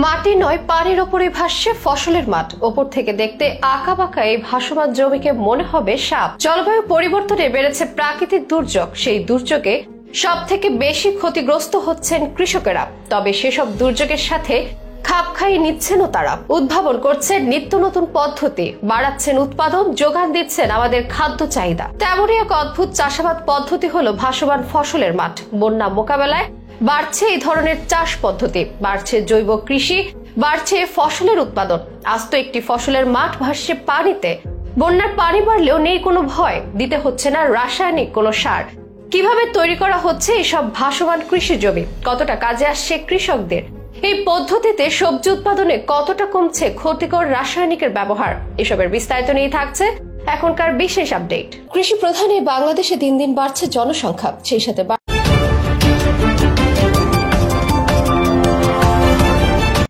মাটি নয়, পানির ওপরে ভাসছে ফসলের মাঠ। ওপর থেকে দেখতে আঁকাবাঁকা এই ভাসমান জমিকে মনে হবে সাপ। জলবায়ু পরিবর্তনে বেড়েছে প্রাকৃতিক দুর্যোগ। সেই দুর্যোগে সব থেকে বেশি ক্ষতিগ্রস্ত হচ্ছেন কৃষকেরা। তবে সেসব দুর্যোগের সাথে খাপ খাইয়ে নিচ্ছেনও তারা। উদ্ভাবন করছেন নিত্য নতুন পদ্ধতি, বাড়াচ্ছেন উৎপাদন, যোগান দিচ্ছেন আমাদের খাদ্য চাহিদা। তেমনই এক অদ্ভুত চাষাবাদ পদ্ধতি হলো ভাসমান ফসলের মাঠ। বন্যা মোকাবেলায় বাড়ছে এই ধরনের চাষ পদ্ধতি, বাড়ছে জৈব কৃষি, বাড়ছে ফসলের উৎপাদন। আস্ত একটি ফসলের মাঠ ভাসছে পানিতে। বন্যার পানি বাড়লেও নেই কোনো ভয়, দিতে হচ্ছে না রাসায়নিক কোনো সার। কিভাবে তৈরি করা হচ্ছে এসব ভাসমান কৃষি জমি, কতটা কাজে আসছে কৃষকদের, এই পদ্ধতিতে সবজি উৎপাদনে কতটা কমছে ক্ষতিকর রাসায়নিকের ব্যবহার, এসবের বিস্তারিত নিয়ে থাকছে এখনকার বিশেষ আপডেট। কৃষি প্রধান এই বাংলাদেশে দিন দিন বাড়ছে জনসংখ্যা, সেই সাথে